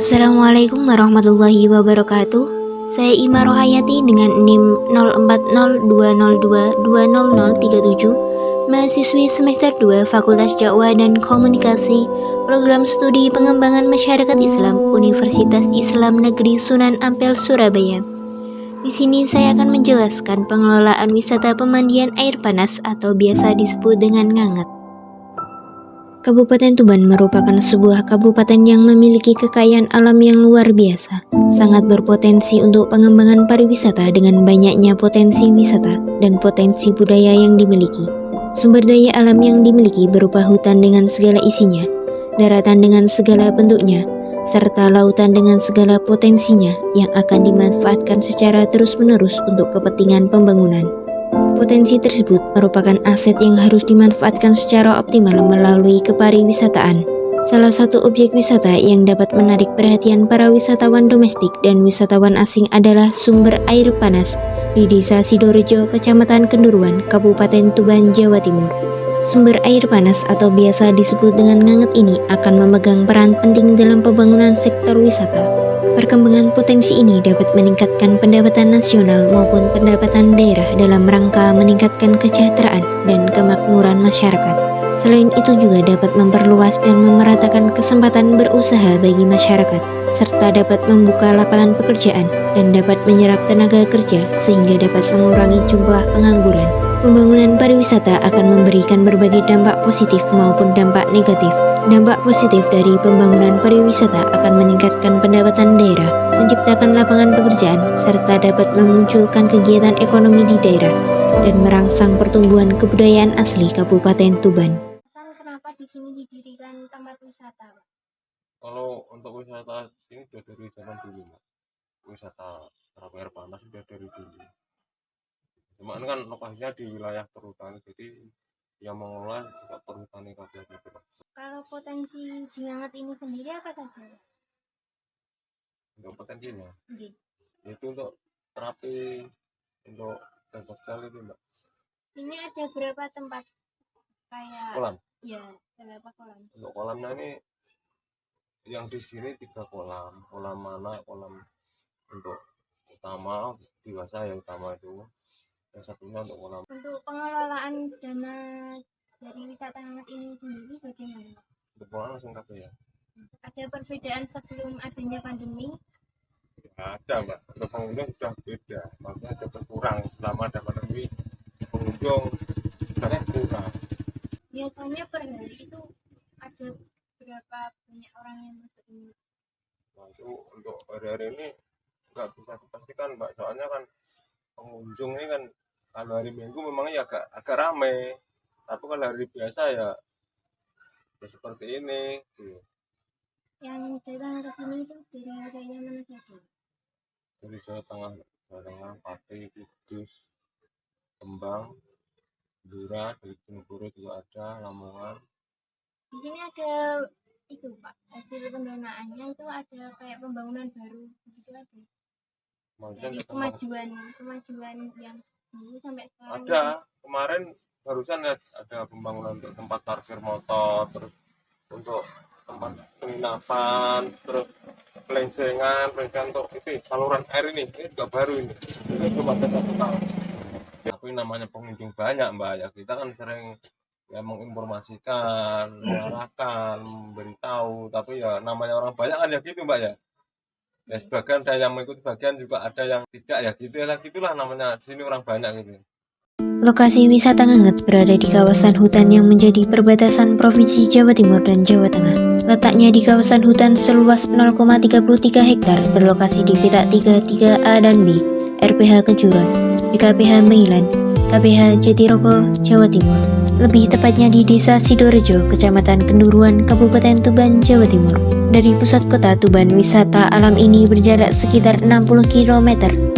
Assalamualaikum warahmatullahi wabarakatuh. Saya Ima Rohayati dengan NIM 0402022037, mahasiswi semester 2 Fakultas Dakwah dan Komunikasi, Program Studi Pengembangan Masyarakat Islam, Universitas Islam Negeri Sunan Ampel, Surabaya. Di sini saya akan menjelaskan pengelolaan wisata pemandian air panas atau biasa disebut dengan nganget. Kabupaten Tuban merupakan sebuah kabupaten yang memiliki kekayaan alam yang luar biasa, sangat berpotensi untuk pengembangan pariwisata dengan banyaknya potensi wisata dan potensi budaya yang dimiliki. Sumber daya alam yang dimiliki berupa hutan dengan segala isinya, daratan dengan segala bentuknya, serta lautan dengan segala potensinya yang akan dimanfaatkan secara terus-menerus untuk kepentingan pembangunan. Potensi tersebut merupakan aset yang harus dimanfaatkan secara optimal melalui kepariwisataan. Salah satu objek wisata yang dapat menarik perhatian para wisatawan domestik dan wisatawan asing adalah sumber air panas di Desa Sidorejo, Kecamatan Kenduruan, Kabupaten Tuban, Jawa Timur. Sumber air panas atau biasa disebut dengan nganget ini akan memegang peran penting dalam pembangunan sektor wisata. Perkembangan potensi ini dapat meningkatkan pendapatan nasional maupun pendapatan daerah dalam rangka meningkatkan kesejahteraan dan kemakmuran masyarakat. Selain itu juga dapat memperluas dan memeratakan kesempatan berusaha bagi masyarakat, serta dapat membuka lapangan pekerjaan dan dapat menyerap tenaga kerja sehingga dapat mengurangi jumlah pengangguran. Pembangunan pariwisata akan memberikan berbagai dampak positif maupun dampak negatif. Dampak positif dari pembangunan pariwisata akan meningkatkan pendapatan daerah, menciptakan lapangan pekerjaan, serta dapat memunculkan kegiatan ekonomi di daerah dan merangsang pertumbuhan kebudayaan asli Kabupaten Tuban. Kenapa di sini didirikan tempat wisata, Pak? Kalau untuk wisata sini sudah dari zaman dulu, Pak. Wisata terapi air panas sudah dari dulu. Cuma ini kan lokasinya di wilayah perhutani, jadi yang mengelola juga perhutani kabupaten Tuban. Kalau potensi nganget ini sendiri apa saja? Untuk potensinya, Gitu. itu untuk terapi untuk tempat sekali itu, Mbak. Ini ada berapa tempat kayak? Kolam. Ya, berapa kolam? Untuk kolamnya ini yang di sini 3 kolam. Kolam mana? Kolam untuk utama, dewasa yang utama itu. Yang satunya untuk kolam. Untuk pengelolaan dana dari wisata nganget ini sendiri bagaimana? Untuk kolam langsung kabeh ya. Ada perbedaan sebelum adanya pandemi? Ya, ada, Mbak. Untuk pengunjung sudah beda. Maksudnya sudah berkurang selama ada pandemi. Pengunjung sudah kurang. Biasanya per hari itu ada berapa banyak orang yang masuk ini? Nah, itu untuk hari-hari ini nggak bisa dipastikan, Mbak. Soalnya kan pengunjung ini kan kalau hari Minggu memangnya agak ramai. Tapi kalau hari biasa ya seperti ini. Yang datang ke sini itu dari wilayah mana saja? Dari Jawa Tengah, Pati, Kudus, Kembang, Blora, dari Jenegoro juga ada, Lamongan. Di sini ada itu, Pak, hasil pendanaannya itu ada kayak pembangunan baru gitu ada. Dari kemajuan yang dulu sampai sekarang. Ada, kemarin barusan ada pembangunan untuk tempat parkir motor, terus untuk tempat penginapan, terus pelencengan untuk itu saluran air ini juga baru ini cuma ada 1 tahun. Tapi namanya pengunjung banyak, Mbak, ya kita kan sering ya menginformasikan, mengarahkan, memberitahu, tapi ya namanya orang banyak kan ya gitu, Mbak, ya. Ya sebagian ada yang mengikuti, bagian juga ada yang tidak ya gitu ya, gitulah namanya di sini orang banyak gitu. Lokasi wisata nganget berada di kawasan hutan yang menjadi perbatasan Provinsi Jawa Timur dan Jawa Tengah. Letaknya di kawasan hutan seluas 0,33 hektar berlokasi di Petak 33A dan B, RPH Kejuran, BKPH Mengilan, KPH Jatirogo, Jawa Timur. Lebih tepatnya di Desa Sidorejo, Kecamatan Kenduruan, Kabupaten Tuban, Jawa Timur. Dari pusat kota Tuban, wisata alam ini berjarak sekitar 60 km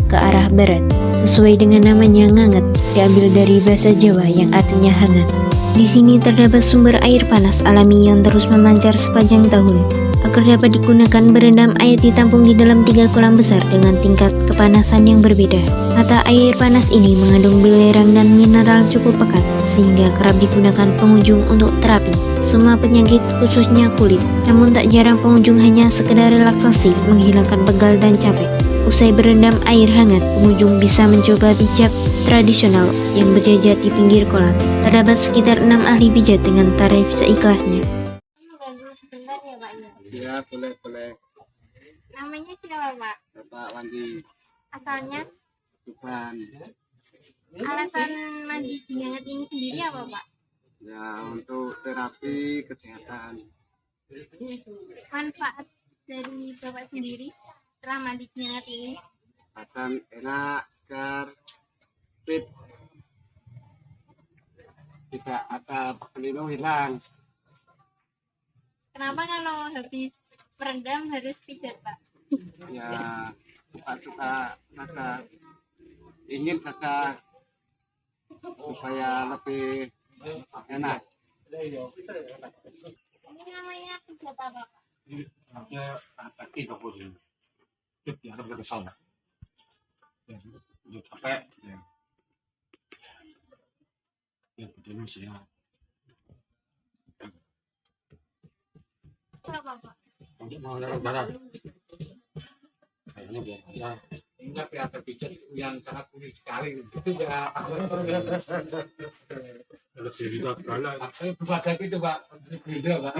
ke arah barat. Sesuai dengan namanya nganget, diambil dari bahasa Jawa yang artinya hangat. Di sini terdapat sumber air panas alami yang terus memancar sepanjang tahun. Agar dapat digunakan berendam, air ditampung di dalam 3 kolam besar dengan tingkat kepanasan yang berbeda. Mata air panas ini mengandung belerang dan mineral cukup pekat, sehingga kerap digunakan pengunjung untuk terapi. semua penyakit khususnya kulit. Namun tak jarang pengunjung hanya sekedar relaksasi, menghilangkan pegal dan capek. Usai berendam air hangat, pengunjung bisa mencoba pijat tradisional yang berjajar di pinggir kolam. Terdapat sekitar 6 ahli pijat dengan tarif seikhlasnya. Mengganggu sebentar ya Pak ya. Iya, boleh. Namanya siapa Pak? Bapak Wandi Asalnya? Tuban. Alasan mandi hangat ini sendiri apa Pak? Ya, untuk terapi kesehatan. Manfaat dari Bapak sendiri setelah mandi hangat ini? Badan enak, segar, fit. Tidak ada pelindung hilang. Kenapa kalau habis merendam harus pijat Pak? Ya, suka-suka rasa ingin saja supaya lebih enak. Ini namanya pijat apa Pak? Apa Pak? Enggak ya, pijat yang sangat unik sekali itu ya. Saya berbeda gitu Pak, beda Pak.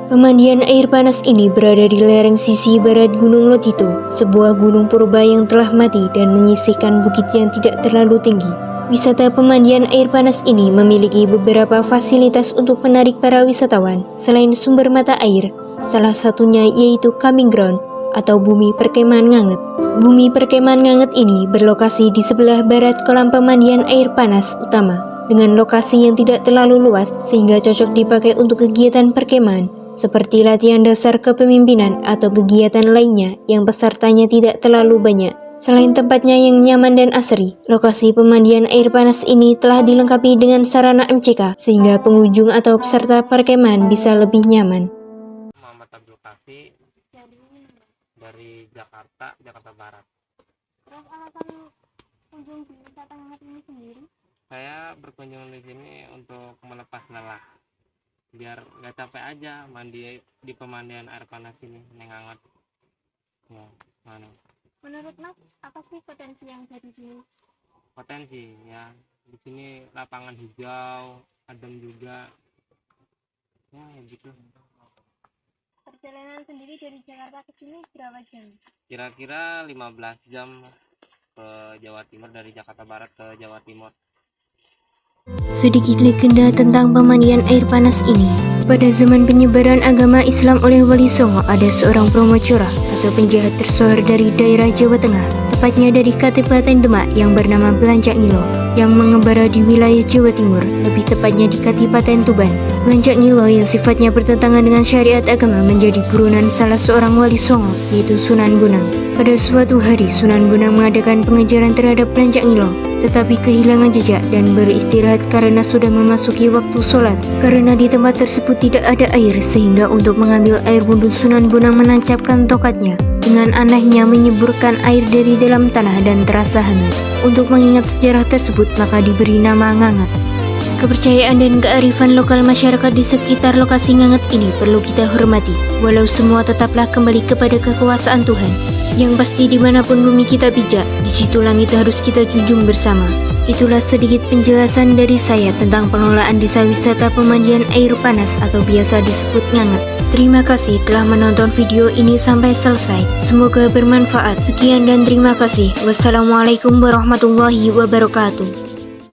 Pemandian air panas ini berada di lereng sisi barat Gunung Lotito, sebuah gunung purba yang telah mati dan menyisihkan bukit yang tidak terlalu tinggi. Wisata pemandian air panas ini memiliki beberapa fasilitas untuk menarik para wisatawan. Selain sumber mata air, salah satunya yaitu camping ground atau bumi perkemahan nganget. Bumi perkemahan nganget ini berlokasi di sebelah barat kolam pemandian air panas utama, dengan lokasi yang tidak terlalu luas sehingga cocok dipakai untuk kegiatan perkemahan seperti latihan dasar kepemimpinan atau kegiatan lainnya yang pesertanya tidak terlalu banyak. Selain tempatnya yang nyaman dan asri, lokasi pemandian air panas ini telah dilengkapi dengan sarana MCK sehingga pengunjung atau peserta perkemahan bisa lebih nyaman. Muhammad Abdul Kafi dari Jakarta Barat. Terus alasan kunjung di wisata hangat ini sendiri? Saya berkunjung di sini untuk melepas lelah, biar nggak capek aja mandi di pemandian air panas ini, yang hangat. Ya, mana? Menurut Mas, apa sih potensi yang ada di sini? Potensi ya, di sini lapangan hijau, adem juga. Ya, gitu. Perjalanan sendiri dari Jakarta ke sini berapa jam? Kira-kira 15 jam ke Jawa Timur, dari Jakarta Barat ke Jawa Timur. Sedikit legenda tentang pemandian air panas ini. Pada zaman penyebaran agama Islam oleh Wali Songo, ada seorang promocora atau penjahat tersohor dari daerah Jawa Tengah, tepatnya dari Kadipaten Demak yang bernama Belancak Ngilo, yang mengembara di wilayah Jawa Timur, lebih tepatnya di Kadipaten Tuban. Belancak Ngilo yang sifatnya bertentangan dengan syariat agama menjadi buronan salah seorang Wali Songo, yaitu Sunan Bonang. Pada suatu hari, Sunan Bonang mengadakan pengejaran terhadap Belancak Ngilo, tetapi kehilangan jejak dan beristirahat karena sudah memasuki waktu sholat. Karena di tempat tersebut tidak ada air, sehingga untuk mengambil air wudhu Sunan Bonang menancapkan tokatnya. Dengan anehnya menyeburkan air dari dalam tanah dan terasa hangat. Untuk mengingat sejarah tersebut, maka diberi nama Ngangat. Kepercayaan dan kearifan lokal masyarakat di sekitar lokasi Ngangat ini perlu kita hormati, walau semua tetaplah kembali kepada kekuasaan Tuhan. Yang pasti dimanapun bumi kita pijak, di situ langit harus kita junjung bersama. Itulah sedikit penjelasan dari saya tentang pengelolaan desa wisata pemandian air panas atau biasa disebut Ngangat. Terima kasih telah menonton video ini sampai selesai. Semoga bermanfaat. Sekian dan terima kasih. Wassalamualaikum warahmatullahi wabarakatuh.